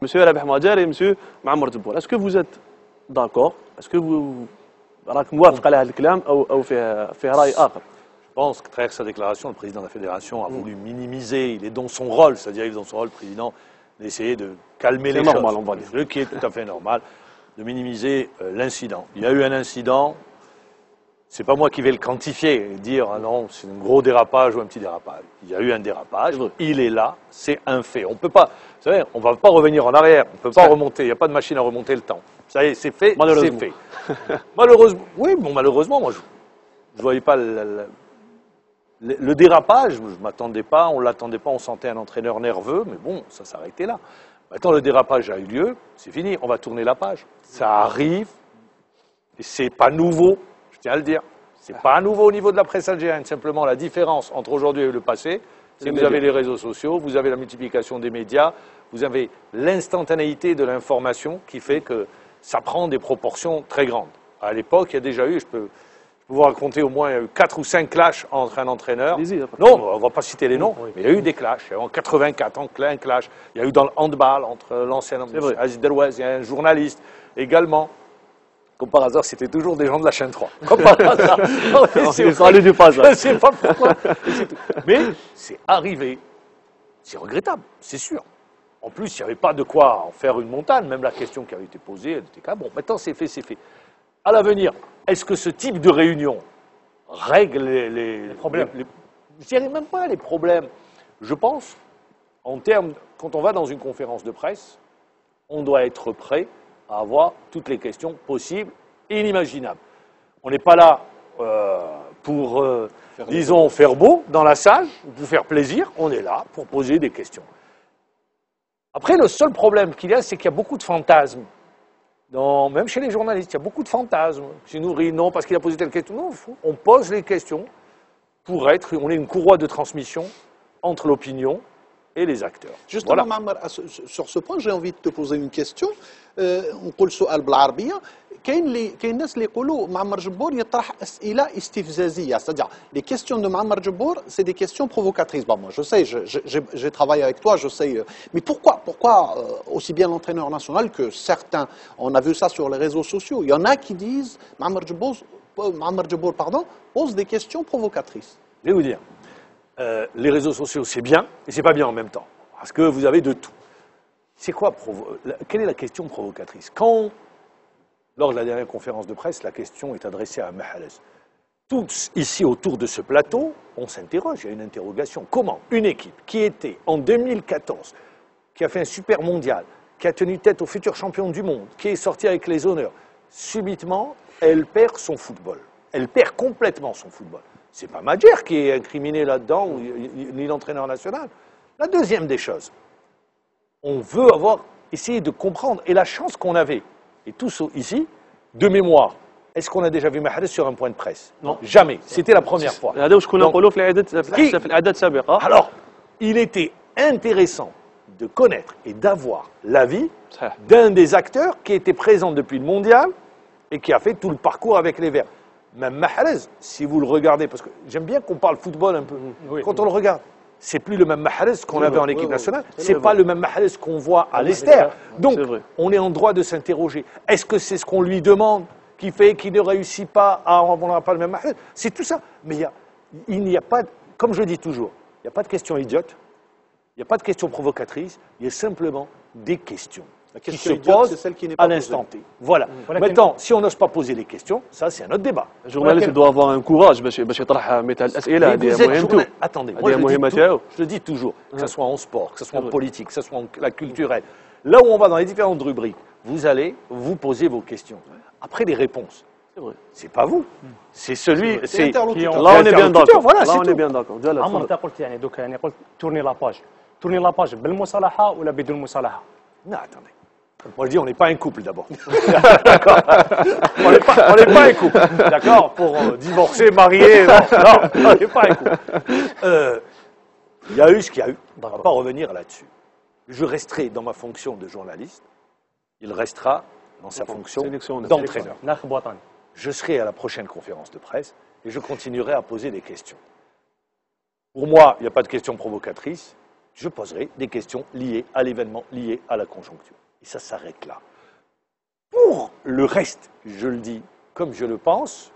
Monsieur Rabih Mouadjer et Monsieur Ma'ammar Djibour, est-ce que vous êtes d'accord? Est-ce que vous راك موافق على هذا الكلام أو فيه رأي آخر؟ Je pense que, à travers sa déclaration, le président de la Fédération a voulu minimiser, il est dans son rôle, c'est-à-dire il est dans son rôle, le président, d'essayer de calmer les normal, choses. on va dire. Ce qui est tout à fait normal, de minimiser l'incident. Il y a eu un incident, c'est pas moi qui vais le quantifier et dire ah non, c'est un gros dérapage ou un petit dérapage. Il y a eu un dérapage, il est là, c'est un fait. On peut pas, vous savez, on va pas revenir en arrière, on peut pas remonter, il n'y a pas de machine à remonter le temps. Ça y est, c'est fait, c'est fait. Malheureusement, oui, bon, malheureusement, moi je voyais pas le dérapage, je ne m'attendais pas, on ne l'attendait pas, on sentait un entraîneur nerveux, mais bon, ça s'arrêtait là. Maintenant, le dérapage a eu lieu, c'est fini, on va tourner la page. Ça arrive, et c'est pas nouveau, je tiens à le dire. C'est pas nouveau au niveau de la presse algérienne, simplement la différence entre aujourd'hui et le passé, c'est que vous avez les réseaux sociaux, vous avez la multiplication des médias, vous avez l'instantanéité de l'information qui fait que ça prend des proportions très grandes. À l'époque, il y a déjà eu, je peux vous raconter au moins 4 ou 5 clashs entre un entraîneur. Non, on ne va pas citer les noms, mais il y a eu des clashs. Il y a eu en 84, un clash. Il y a eu dans le handball entre l'ancien Aziz Derouez et un journaliste également. Comme par hasard, c'était toujours des gens de la chaîne 3. Comme par hasard. Je ne sais pas pourquoi. Mais c'est arrivé. C'est regrettable, c'est sûr. En plus, il n'y avait pas de quoi en faire une montagne. Même la question qui avait été posée, elle était quand même, bon, maintenant c'est fait, c'est fait. À l'avenir, est-ce que ce type de réunion règle les problèmes? Je ne dirais même pas les problèmes. Je pense, en termes, quand on va dans une conférence de presse, on doit être prêt à avoir toutes les questions possibles et inimaginables. On n'est pas là pour, disons, faire beau dans la salle, ou pour faire plaisir. On est là pour poser des questions. Après, le seul problème qu'il y a, c'est qu'il y a beaucoup de fantasmes. Même chez les journalistes, il y a beaucoup de fantasmes. C'est nourri, non, parce qu'il a posé telle question. Non, on pose les questions pour être, on est une courroie de transmission entre l'opinion et les acteurs. Justement, voilà. Sur ce point, j'ai envie de te poser une question. نقول سؤال بالعربية. كاين الناس اللي يقولوا معمر جبور يطرح أسئلة استفزازية. C'est-à-dire, les questions de Ma'ammar Djibour, c'est des questions provocatrices. Bon, moi, je sais, j'ai travaillé avec toi, je sais. Mais pourquoi aussi bien l'entraîneur national que certains, on a vu ça sur les réseaux sociaux, il y en a qui disent Ma'ammar Djibour, pose des questions provocatrices. Je vais vous dire, les réseaux sociaux, c'est bien et c'est pas bien en même temps. Parce que vous avez de tout. C'est quoi quelle est la question provocatrice? Quand, lors de la dernière conférence de presse, la question est adressée à Mahrez. Tous ici autour de ce plateau, on s'interroge, il y a une interrogation. Comment une équipe qui était en 2014, qui a fait un super mondial, qui a tenu tête au futur champion du monde, qui est sorti avec les honneurs, subitement, elle perd son football. Elle perd complètement son football. C'est pas Madjer qui est incriminé là-dedans, ni l'entraîneur national. La deuxième des choses, on veut essayer de comprendre, et la chance qu'on avait, et tous ici, de mémoire, est-ce qu'on a déjà vu Mahrez sur un point de presse? Non. Jamais. C'était la première fois. Alors, il était intéressant de connaître et d'avoir l'avis d'un des acteurs qui était présent depuis le mondial et qui a fait tout le parcours avec les Verts. Même Mahrez, si vous le regardez, parce que j'aime bien qu'on parle football un peu, quand on le regarde, c'est plus le même Mahrez qu'on avait en équipe nationale, c'est pas le même Mahrez qu'on voit à Leicester. Donc, on est en droit de s'interroger. Est-ce que c'est ce qu'on lui demande qui fait qu'il ne réussit pas à n'aura pas le même Mahrez? C'est tout ça. Mais il n'y a pas, comme je dis toujours, il n'y a pas de questions idiotes, il n'y a pas de questions provocatrices, il y a simplement des questions. La question qui se pose à l'instant T. Voilà. Maintenant, si on n'ose pas poser les questions, ça c'est un autre débat. Le journaliste doit avoir un courage باش يطرح مثل الأسئلة. Attendez, moi je le dis toujours, que ce soit en sport, que ce soit en politique, que ce soit en la culturelle. Là où on va dans les différentes rubriques, vous allez vous poser vos questions. Après les réponses, c'est pas vous, c'est celui, c'est là on est bien d'accord. Voilà, là on est bien d'accord. عمر انت قلت يعني دوك يعني قلت tourner la page بالمصالحة ولا بدون مصالحة؟ Non, attendez. Moi je dis on n'est pas un couple d'abord. D'accord. On n'est pas un couple. D'accord. Pour divorcer, marier. Non, on n'est pas un couple. Il y a eu ce qu'il y a eu. On ne va pas revenir là-dessus. Je resterai dans ma fonction de journaliste. Il restera dans sa fonction d'entraîneur. Je serai à la prochaine conférence de presse et je continuerai à poser des questions. Pour moi, il n'y a pas de questions provocatrices. je poserai des questions liées à l'événement, liées à la conjoncture. Et ça s'arrête là. Pour le reste, je le dis comme je le pense,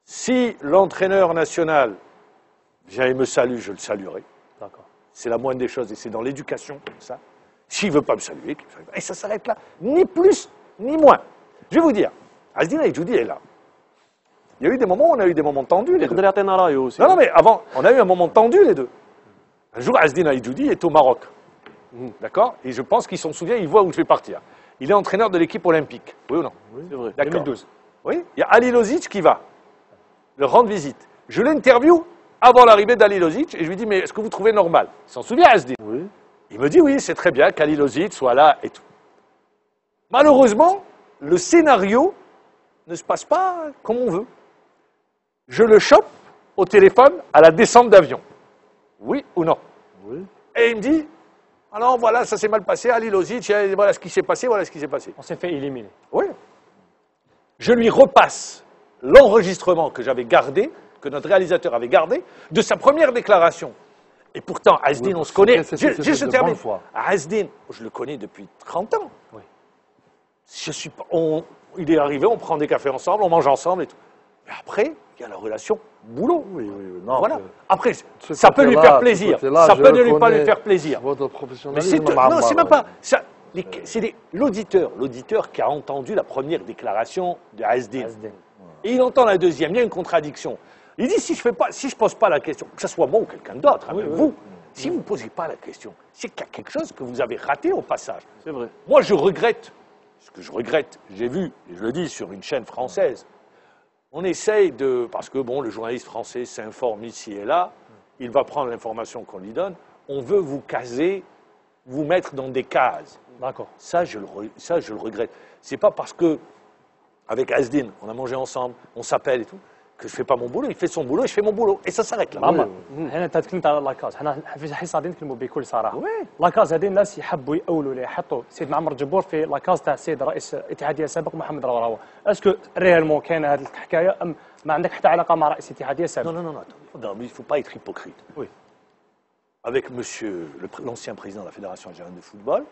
si l'entraîneur national vient et me salue, je le saluerai. D'accord. C'est la moindre des choses et c'est dans l'éducation, ça. S'il ne veut pas me saluer, qu'il me salue pas. Et ça s'arrête là. Ni plus, ni moins. Je vais vous dire, Azdin Aïdjoudi est là. Il y a eu des moments où on a eu des moments tendus, les deux. يقدر يعطينا رايه aussi. Non, non, mais avant, on a eu un moment tendu, les deux. Un jour, Azdin Aïdjoudi est au Maroc. D'accord? Et je pense qu'il s'en souvient, il voit où je vais partir. Il est entraîneur de l'équipe olympique. Oui ou non? Oui, c'est vrai. D'accord. 2012. Oui, il y a Ali Lozic qui va le rendre visite. Je l'interview avant l'arrivée d'Ali Lozic et je lui dis, mais est-ce que vous trouvez normal? Il s'en souvient, Azdin. Oui. Il me dit, oui, c'est très bien qu'Ali Lozic soit là et tout. Malheureusement, le scénario ne se passe pas comme on veut. Je le chope au téléphone à la descente d'avion. Oui ou non? Oui. Et il me dit, alors voilà, ça s'est mal passé, Ali Lozic, voilà ce qui s'est passé, voilà ce qui s'est passé. On s'est fait éliminer. Oui. Je lui repasse l'enregistrement que j'avais gardé, que notre réalisateur avait gardé, de sa première déclaration. Et pourtant, Azdin, Oui, on se connaît. c'était Je de termine. bonne foi. Azdin, je le connais depuis 30 ans. Oui. Je suis pas, il est arrivé, on prend des cafés ensemble, on mange ensemble et tout. Mais après, il y a la relation boulot. Oui, oui, non. Voilà. Après, ce ça peut lui côté-là, faire ce plaisir. côté-là, Ça je peut ne lui pas reconnais lui faire plaisir. Votre Mais professionnalisme, c'est Mahamar, non, c'est même pas. ouais. C'est l'auditeur qui a entendu la première déclaration de Azdin. Azdin. Et il entend la deuxième. Il y a une contradiction. Il dit si je pose pas la question, que ce soit moi ou quelqu'un d'autre, hein, même vous, si vous ne posez pas la question, c'est qu'il y a quelque chose que vous avez raté au passage. C'est vrai. Moi, je regrette. Ce que je regrette, j'ai vu, et je le dis sur une chaîne française, on essaye de, parce que bon, le journaliste français s'informe ici et là, il va prendre l'information qu'on lui donne, on veut vous caser, vous mettre dans des cases. D'accord. Ça, je le regrette. C'est pas parce que, avec Azdin, on a mangé ensemble, on s'appelle et tout, que je fais pas mon boulot, il fait son boulot et je fais mon boulot. Et ça s'arrête là. ماما حنا تكلمت على لاكاز حنا في الحصه غادي نتكلموا بكل صراحه وي. لاكاز هذه الناس يحبوا يأولوا ليه يحطوا سيد معمر جبور في لاكاز تاع السيد رئيس الاتحاديه السابق محمد روراوه اسكو ريالمون كاين هذه الحكايه ام ما عندك حتى علاقه مع رئيس الاتحاديه السابق Non, non, non, attendez. Non, mais il ne faut pas être hypocrite. Oui. Avec monsieur, l'ancien président de la Fédération algérienne de football,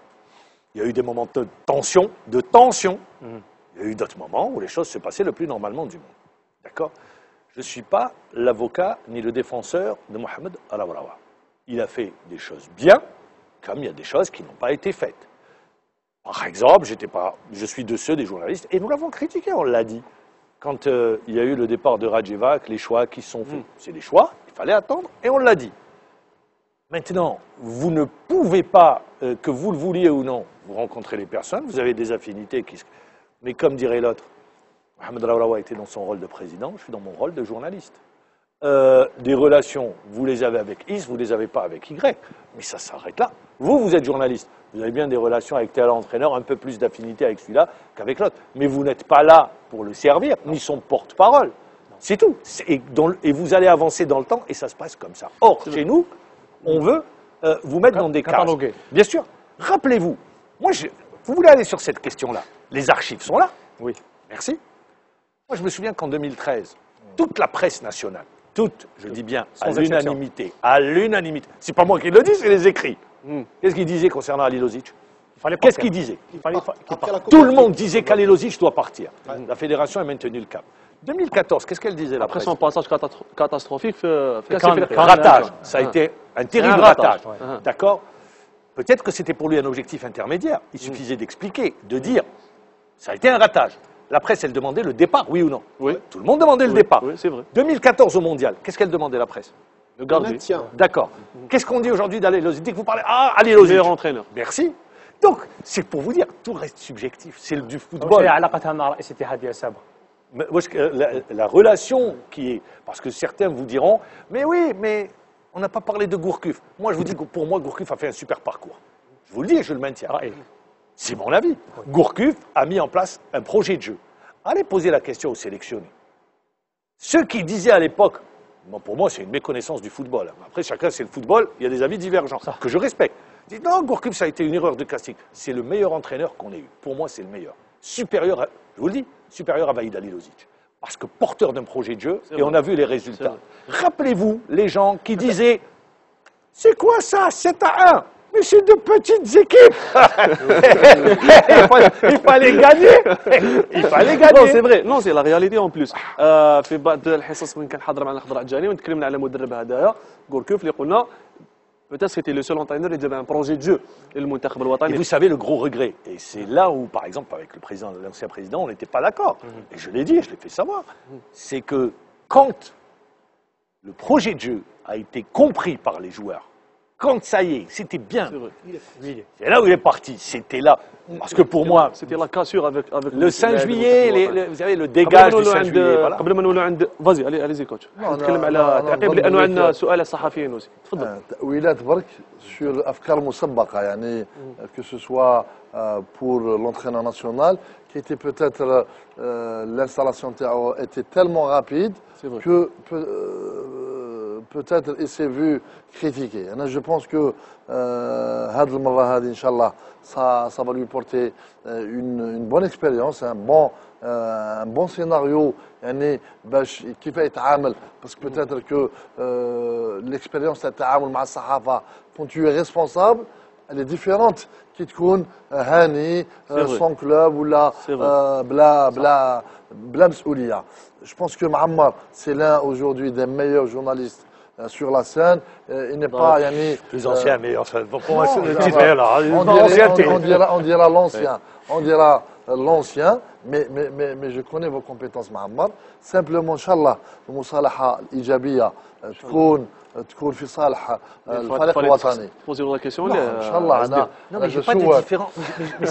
il y a eu des moments de tension, Il y a eu d'autres moments où les choses se passaient le plus normalement du monde. D'accord? Je ne suis pas l'avocat ni le défenseur de Mohamed Al-Awraoua. Il a fait des choses bien, comme il y a des choses qui n'ont pas été faites. Par exemple, je suis de ceux des journalistes, et nous l'avons critiqué, on l'a dit. Quand il y a eu le départ de Radjevac, les choix qui sont faits, c'est des choix, il fallait attendre, et on l'a dit. Maintenant, vous ne pouvez pas, que vous le vouliez ou non, vous rencontrez les personnes, vous avez des affinités, mais comme dirait l'autre, Mohamed Al-Awraoua était dans son rôle de président, je suis dans mon rôle de journaliste. Des relations, vous les avez avec X, vous ne les avez pas avec Y, mais ça s'arrête là. Vous êtes journaliste, vous avez bien des relations avec tel entraîneur, un peu plus d'affinité avec celui-là qu'avec l'autre, mais vous n'êtes pas là pour le servir, ni son porte-parole. C'est tout. Et vous allez avancer dans le temps, et ça se passe comme ça. Or, chez nous, on veut vous mettre dans des cases. Cataloguer. Bien sûr. Rappelez-vous, vous voulez aller sur cette question-là. Les archives sont là. Oui. Merci. Moi, je me souviens qu'en 2013, toute la presse nationale, toute, je dis bien, Sans exception. à l'unanimité, c'est pas moi qui le dis, c'est les écrits. Qu'est-ce qu'il disait concernant Ali Lozic? Il fallait Qu'est-ce partir. qu'il disait? Il fallait Après la Coupe Tout le d'Afrique. monde disait qu'Ali Lozic doit partir. La fédération a maintenu le cap. 2014, qu'est-ce qu'elle disait la Après presse? son passage catastrophique, Ratage. Ça a été un terrible un ratage, ratage. ouais. D'accord? Peut-être que c'était pour lui un objectif intermédiaire. Il suffisait d'expliquer, de dire, ça a été un ratage. La presse, elle demandait le départ, oui ou non? Oui. Tout le monde demandait le départ. Oui, c'est vrai. 2014 au mondial, qu'est-ce qu'elle demandait la presse? Le garder. Maintien. D'accord. Qu'est-ce qu'on dit aujourd'hui d'Ali Lozic? Dès que vous parlez, Ali Lozic. Meilleur entraîneur. Merci. Donc, c'est pour vous dire, tout reste subjectif. C'est du واش football. هي علاقتها مع رئيس الاتحاديه السابق Mais moi, la relation qui est... Parce que certains vous diront, mais oui, mais on n'a pas parlé de Gourcuff. Moi, je vous dis que pour moi, Gourcuff a fait un super parcours. Je vous le dis et je le maintiens. رأيك C'est mon avis. Gourcuff a mis en place un projet de jeu. Allez poser la question aux sélectionnés. Ceux qui disaient à l'époque, bon, pour moi, c'est une méconnaissance du football. Après, chacun, c'est le football, il y a des avis divergents, que je respecte. Ils disent, non, Gourcuff, ça a été une erreur de casting. C'est le meilleur entraîneur qu'on ait eu. Pour moi, c'est le meilleur. Supérieur, je vous le dis, supérieur à Vahid Halilovic. Parce que porteur d'un projet de jeu, et on a vu les résultats. Rappelez-vous les gens qui disaient, C'est quoi ça, 7-1? Mais c'est de petites équipes. Il fallait gagner. Il fallait Non, gagner. سي فري نو سي لا رياليتي اون بليس في بعض الحصص وين كان حاضر معنا الخضر عجاني وين تكلمنا على مدرب هدايا غوركوف اللي قلنا peut-être c'était le seul entraîneur اللي جاب un projet de jeu للمنتخب Et الوطني. vous savez le gros regret, et c'est là où, par exemple, avec le président, l'ancien président, on n'était pas d'accord. Et je l'ai dit, je l'ai fait savoir. C'est que quand le projet de jeu a été compris par les joueurs, quand ça y est, c'était bien. C'est vrai. C'est là où il est parti. C'était là. Parce que pour moi, c'était la cassure avec le 5 juillet, vous savez, le dégage du 5 juillet. Voilà. قبل ما نولوا عند فازي allez-y كوتش نتكلم على تعقيب لانه عندنا سؤال الصحفيين aussi تفضل. تأويلات برك sur الأفكار مسبقة يعني que ce soit pour l'entraîneur national qui était peut-être l'installation était tellement rapide que peut-être il s'est vu critiqué. Je pense que هذه المرة هذه إن شاء الله ça va lui porter une bonne expérience, un bon scénario يعني باش كيف يتعامل parce que peut-être que l'expérience تاع التعامل مع الصحافة quand tu es responsable elle est différente كي تكون هاني son club ولا بلا مسؤولية. Je pense que Mouammar c'est l'un aujourd'hui des meilleurs journalistes sur la scène. Il n'est pas yani, Plus ancien, mais enfin, pour moi, c'est le non, titre non, là. on dira l'ancien. On dira l'ancien, mais je connais vos compétences, Mouammar. Simplement, Inch'Allah, المصالحة الإيجابية تكون في صالح الفريق الوطني. Posez la question. إن شاء الله أنا Non, mais j'ai pas de différence.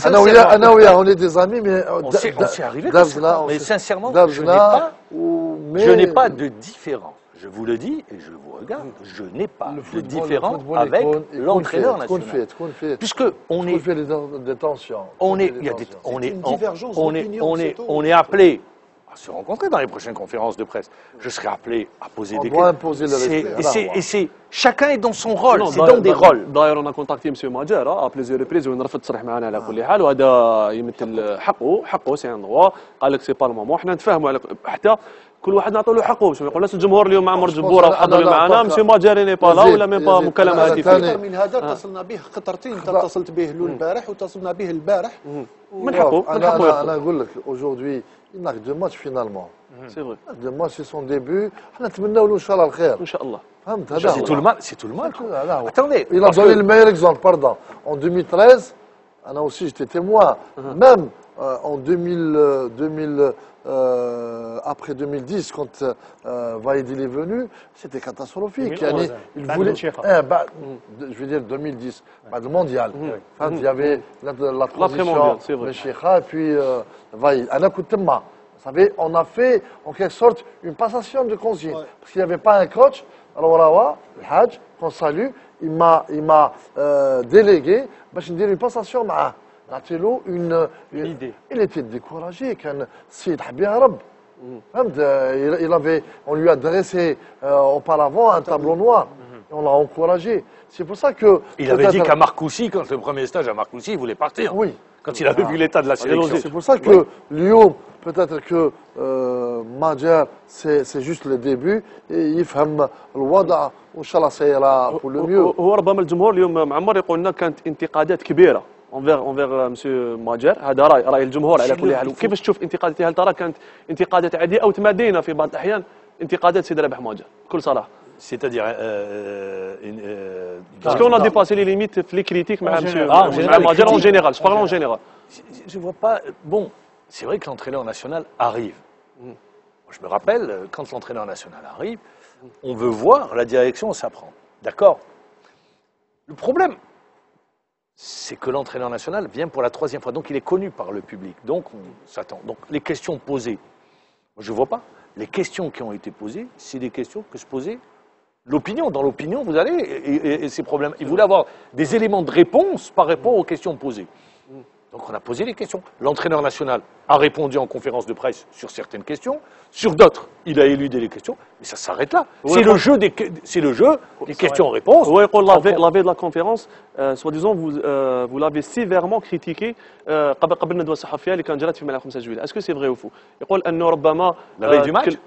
أنا وياه on est des amis, mais On s'est arrivé comme ça. Mais sincèrement, je n'ai pas de différence. Je vous le dis et je vous regarde, je n'ai pas de différence avec l'entraîneur national. Puisque on est, des tensions. On est appelé à se rencontrer dans les prochaines conférences de presse. Je serai appelé à poser des questions. On doit imposer le respect. Et c'est chacun est dans son rôle, c'est dans des rôles. داير انا كونتاكتي مسيو ماجر بليزيور ريبريز وين رفض تصريح معنا على كل حال وهذا يمثل حقه سي ان دوا قال لك سي با المومون حنا نتفاهموا على حتى كل واحد نعطوا له حقه باش ما يقولناش الجمهور اليوم مع عمر جبور او حضر معنا مسيو ماجر ني با لا ولا ميم با مكالمه هاتفيه. أكثر من هذا اتصلنا به قطرتين، انت اتصلت به البارح واتصلنا به البارح. من حقه أنا أقول لك aujourd'hui il n'a que 2 matchs finalement. سي فري 2 matchs c'est son début. حنا نتمنوا له إن شاء الله الخير. ان شاء الله. فهمت هذا C'est tout le mal. هو. Attendez. Il a donné le meilleur exemple, pardon. En 2013, Anna aussi j'étais témoin. Même en 2000, après 2010, quand Vaïd il est venu, c'était catastrophique. 2011, Il بعد voulait, المنشيخة. je veux dire 2010, بعد le mondial. Il y avait la transition, mondial, c'est vrai. Menchikha et puis Vaïd. Anna Koutema. Vous savez, on a fait en quelque sorte une passation de consigne. Parce qu'il n'y avait pas un coach. Alors voilà, le Hajj, qu'on salue, il m'a délégué, je dire une passation معاه. نعطيلو une idée. Il était découragé, كان السيد حب يهرب. فهمت on lui a dressé auparavant un tableau noir. Et on l'a encouragé. C'est pour ça que Il avait dit qu'à Marcoussis, quand le premier stage à Marcoussis, il voulait partir. Oui. Quand il avait vu l'état de la sélection. C'est pour ça que Lyon, peut-être que Majer, c'est juste le début. Et يفهم الوضع وإن شاء الله سيرى pour le mieux. هو ربما الجمهور اليوم معمر يقول لنا كانت انتقادات كبيره انفير مسيو ماجر هذا راي الجمهور على كل حال. كيفاش تشوف انتقادات هل ترى كانت انتقادات عاديه او تمادينا في بعض الاحيان انتقادات سيد رابح ماجر بكل صراحه؟ C'est-à-dire. Parce qu'on a dépassé les limites les critiques مع مسيو ماجر en général. Je parle en général. Je ne vois pas. Bon, c'est vrai que l'entraîneur national arrive. Je me rappelle, quand l'entraîneur national arrive, on veut voir la direction s'apprendre. D'accord. Le problème, c'est que l'entraîneur national vient pour la 3e fois. Donc il est connu par le public. Donc on s'attend. Donc les questions posées, je ne vois pas. Les questions qui ont été posées, c'est des questions que se posait l'opinion. Dans l'opinion, vous allez, et ces problèmes. Il voulait avoir des éléments de réponse par rapport aux questions posées. Donc on a posé les questions. L'entraîneur national a répondu en conférence de presse sur certaines questions, sur d'autres, il a éludé les questions, mais ça s'arrête là. Ouais, C'est le jeu des questions-réponses. Ouais, la veille de la conférence, soi-disant, vous l'avez sévèrement critiqué قبل الندوه الصحفيه اللي كانت جرت في ملعب 5 جويلية. Est-ce que c'est vrai ou faux? يقول انه ربما La veille du match?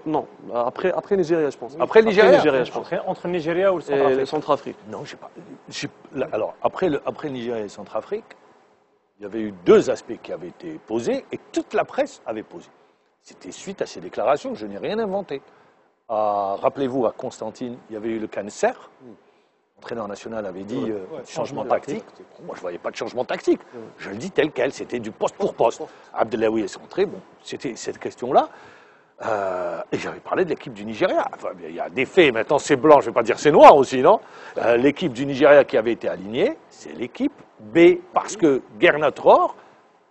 Non, après Nigeria, je pense. Après le Nigeria, je pense. Entre le Nigeria ou le Et le Centrafrique. Centrafrique. Non, je sais pas. Alors, après le Nigeria et le Centrafrique, il y avait eu deux aspects qui avaient été posés et toute la presse avait posé. C'était suite à ces déclarations, je n'ai rien inventé. Rappelez-vous, à Constantine, il y avait eu le cancer. L'entraîneur national avait dit changement tactique. Bon, moi, je ne voyais pas de changement tactique. Je le dis tel quel, c'était du poste pour poste. Abdelawi est rentré, bon, c'était cette question-là. Et j'avais parlé de l'équipe du Nigeria. Enfin, il y a des faits, maintenant c'est blanc, je ne vais pas dire c'est noir aussi, non? L'équipe du Nigeria qui avait été alignée, c'est l'équipe B, parce que Gernot,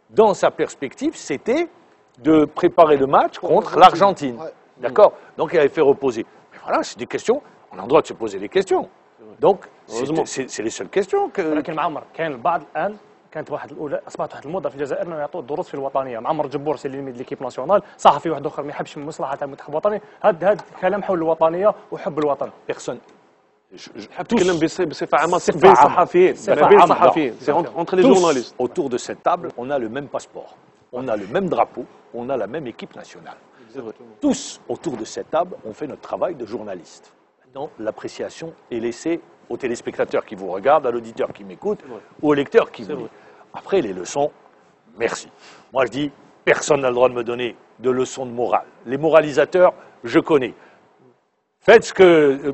dans sa perspective, c'était de préparer le match contre l'Argentine. D'accord? Donc il avait fait reposer. Mais voilà, c'est des questions, on a le droit de se poser des questions. Donc, c'est les seules questions que... ولكن معمر كان البعض الان كانت اصبحت واحد الموضه في الجزائر انه يعطوا الدروس في الوطنيه. معمر جبور سي اللي يمد ليكيب ناسيونال، صحفي واحد اخر ما يحبش من مصلحه تاع المنتخب الوطني، هاد كلام حول الوطنيه وحب الوطن. Personne. تتكلم بصفه عامه بين الصحفيين، بين الصحفيين، c'est entre les journalistes. Autour de cette table, on a le même passeport, on a le même drapeau, on a la même équipe nationale. Tous autour de cette table, on fait notre travail de journaliste. Maintenant, l'appréciation est laissée aux téléspectateurs qui vous regardent, à l'auditeur qui m'écoute, ou au lecteur qui vous lit. Après, les leçons, merci. Moi, je dis, personne n'a le droit de me donner de leçons de morale. Les moralisateurs, je connais. Faites ce que...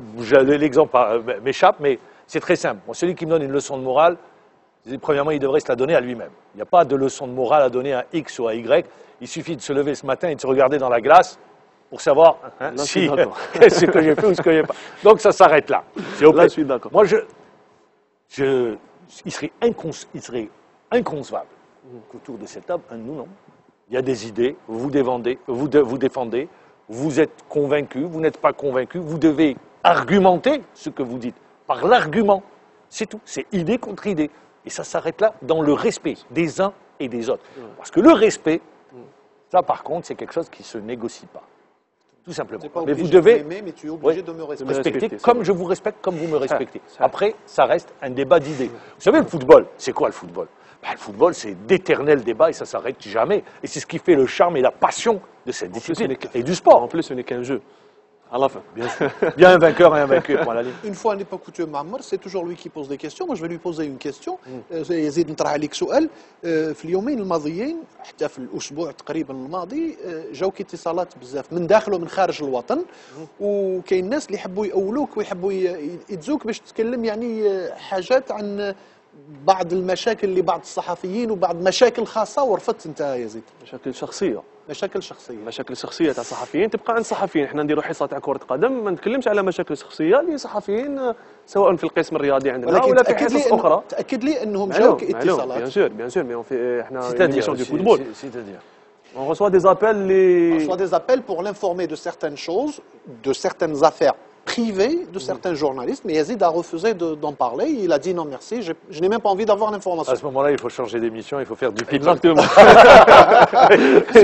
L'exemple m'échappe, mais c'est très simple. Bon, celui qui me donne une leçon de morale, premièrement, il devrait se la donner à lui-même. Il n'y a pas de leçon de morale à donner à X ou à Y. Il suffit de se lever ce matin et de se regarder dans la glace pour savoir si ce que j'ai fait ou ce que j'ai pas. Donc ça s'arrête là. Là, je suis d'accord. Moi, il serait inconcevable qu'autour de cette table, nous non. Il y a des idées, vous défendez, vous êtes convaincu, vous n'êtes pas convaincu, vous devez argumenter ce que vous dites par l'argument. C'est tout. C'est idée contre idée. Et ça s'arrête là dans le respect des uns et des autres. Parce que le respect, ça par contre, c'est quelque chose qui ne se négocie pas. Tout simplement. Mais vous devez mais tu es obligé de me respecter comme je vous respecte, comme vous me respectez. Après, ça reste un débat d'idées. Vous savez, le football, c'est quoi le football? Le football, c'est d'éternels débats et ça ne s'arrête jamais. Et c'est ce qui fait le charme et la passion de cette discipline et du sport. En plus, ce n'est qu'un jeu. À la fin. Bien sûr. Il y a un vainqueur et un vaincu. Une fois n'est pas coutume, Mammar, c'est toujours lui qui pose des questions. Moi, je vais lui poser une question. يزيد نطرح عليك سؤال. في اليومين الماضيين حتى في الأسبوع تقريبا الماضي جاوك اتصالات بزاف من داخل ومن خارج الوطن وكاين ناس اللي يحبوا يأولوك ويحبوا يتزوك باش تتكلم يعني حاجات عن بعض المشاكل لبعض الصحفيين وبعض مشاكل خاصة ورفضت أنت يا زيد. مشاكل شخصية. مشاكل شخصية تاع الصحفيين تبقى عند الصحفيين. احنا نديروا حصة تاع كرة قدم ما نتكلمش على مشاكل شخصية لصحفيين سواء في القسم الرياضي عندنا ولا في حصص أخرى. تأكد لي أنهم جاوك اتصالات. Bien sûr, mais on fait احنا une émission du football. On reçoit des appels pour l'informer de certaines choses, de certaines affaires privées de certains journalistes, mais Yazid a refusé d'en parler. Il a dit non merci, je n'ai même pas envie d'avoir l'information. À ce moment-là, il faut changer d'émission, il faut faire du people. Exactement.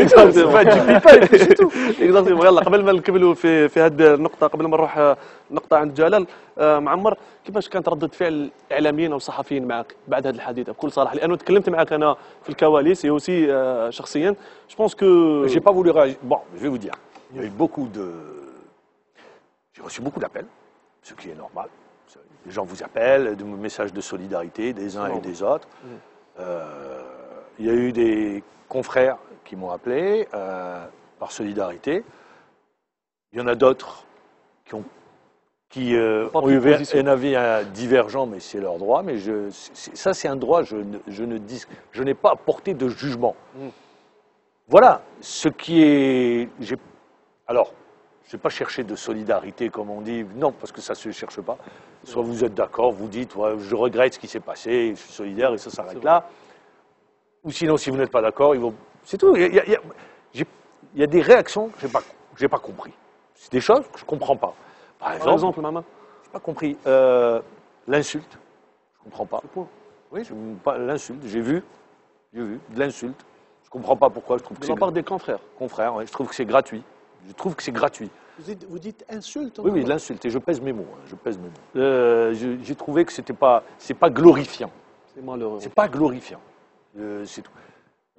Exactement. Du people, c'est tout. Exactement. يلا قبل ما نكملوا في هذه النقطة قبل ما نروح نقطة عند جلال معمر كيفاش كانت ردة فعل الإعلاميين أو الصحفيين معك بعد هذه الحادثة بكل صراحة لأنه تكلمت معك أنا في الكواليس et aussi شخصيا je pense que j'ai pas voulu réagir. Bon, je vais vous dire. Il y a eu J'ai reçu beaucoup d'appels, ce qui est normal. Les gens vous appellent, des messages de solidarité des uns et des autres. Il y a eu des confrères qui m'ont appelé par solidarité. Il y en a d'autres qui ont eu un avis divergent, mais c'est leur droit. Mais ça, c'est un droit, je n'ai pas apporté de jugement. Voilà, ce qui est... Alors, je n'ai pas cherché de solidarité, comme on dit. Non, parce que ça ne se cherche pas. Soit vous êtes d'accord, vous dites, ouais, je regrette ce qui s'est passé, je suis solidaire, et ça s'arrête là. Ou sinon, si vous n'êtes pas d'accord, c'est tout. Il y a des réactions que je n'ai pas compris. C'est des choses que je ne comprends pas. Par exemple, maman. Je n'ai pas compris l'insulte. Je ne comprends pas. Oui, l'insulte. J'ai vu J'ai vu, de l'insulte. Je ne comprends pas pourquoi. Je trouve que De la c'est part des confrères. confrère, ouais, je trouve que c'est gratuit. Je trouve que c'est gratuit. Vous dites insulte. Oui, oui, l'insulte. Et je pèse mes mots. Hein, je pèse mes mots. J'ai trouvé que c'est pas glorifiant. C'est malheureux. C'est pas glorifiant. C'est tout.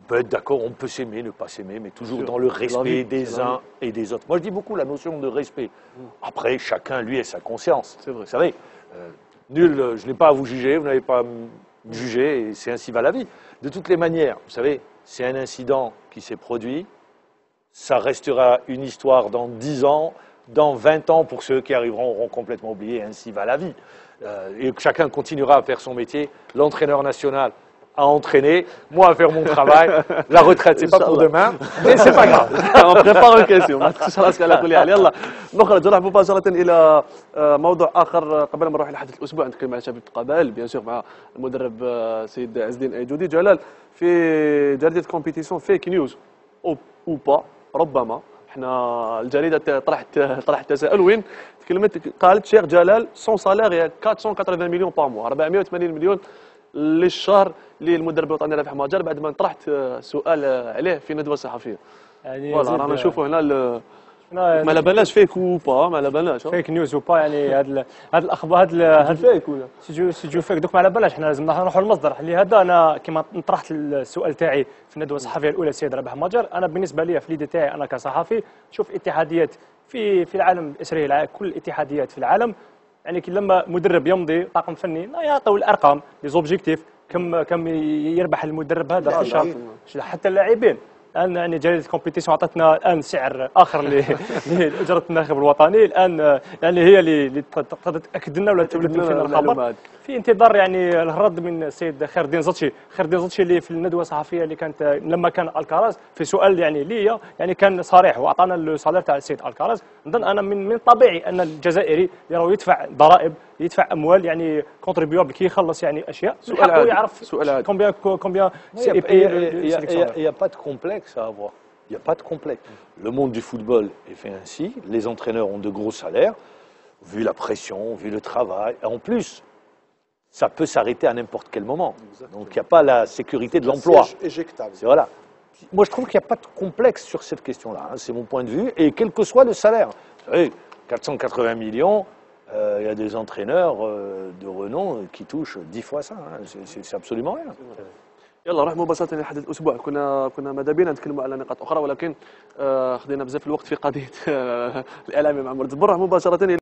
On peut être d'accord, on peut s'aimer, ne pas s'aimer, mais toujours Sûr. dans le C'est la respect vie, des c'est la uns et des autres. Moi, je dis beaucoup la notion de respect. Après, chacun, lui, a sa conscience. C'est vrai. Vous savez, nul, je n'ai pas à vous juger, vous n'avez pas à me juger, et c'est ainsi va la vie. De toutes les manières, vous savez, c'est un incident qui s'est produit, ça restera une histoire dans 10 ans, dans 20 ans, pour ceux qui arriveront, auront complètement oublié, ainsi va la vie. Et chacun continuera à faire son métier. L'entraîneur national à entraîner, moi à faire mon travail. La retraite, c'est pas pour demain, mais c'est pas grave. On prépare الكاسيون ما تخشش راسك على كل حال. يلا نخرج نروح مباشره الى موضوع اخر قبل ما نروح لحدث الاسبوع. نتكلم على شباب القبائل بيان سور مع المدرب سيد عز الدين ايجودي. جلال، في جريده كومبيتيسيون فيك نيوز او با ربما احنا الجريده طرحت تساؤل وين قالت شيخ جلال سون سالير هي 480 مليون بار موا، 480 مليون للشهر للمدرب الوطني رابح مهاجر، بعد ما طرحت سؤال عليه في ندوه صحفيه. يعني فوالا رانا نشوفوا هنا شنو ما على بالناش فيك وبا، ما على بالناش فيك نيوز وبا، يعني هاد الاخبار هاد فيك ولا سيجو فيك دوك ما على بلاش. حنا لازم نروحوا للمصدر. لهذا انا كما طرحت السؤال تاعي في الندوه الصحفيه الاولى السيد رابح مهاجر، انا بالنسبه لي في اليد تاعي انا كصحفي نشوف اتحاديات في العالم الاسري، كل الاتحاديات في العالم، يعني لما مدرب يمضي طاقم فني يعطوا الارقام لي زوبجيكتيف، كم يربح المدرب هذا في الشهر، حتى اللاعبين. الان يعني جريده كومبيتيسيون عطتنا الان سعر اخر لاجره الناخب الوطني. الان يعني هي اللي تقدر تاكد لنا ولا تولد لنا الخبر في انتظار يعني الرد من السيد خير الدين زطشي. خير الدين زطشي اللي في الندوه الصحفيه اللي كانت لما كان الكراز في سؤال يعني ليا يعني كان صريح واعطانا الصالير تاع السيد الكراز. نظن انا من الطبيعي ان الجزائري يراه يدفع ضرائب، يدفع اموال، يعني كونتريبيوبل كي يخلص يعني اشياء سؤال يعرف كومبيان Il n'y a pas de complexe à avoir. Il n'y a pas de complexe. Le monde du football est fait ainsi. Les entraîneurs ont de gros salaires, vu la pression, vu le travail. Et en plus, ça peut s'arrêter à n'importe quel moment. Donc il n'y a pas la sécurité de l'emploi. Éjectable. Voilà. Moi, je trouve qu'il n'y a pas de complexe sur cette question-là. Hein. C'est mon point de vue. Et quel que soit le salaire. Vous savez, 480 millions, il y a des entraîneurs de renom qui touchent 10 fois ça. Hein. C'est absolument rien. يلا نروح مباشره لحدث الاسبوع. كنا ماذا بينا نتكلموا على نقاط اخرى، ولكن خذينا بزاف الوقت في قضيه الاعلامي معمر الجبر. نروح مباشره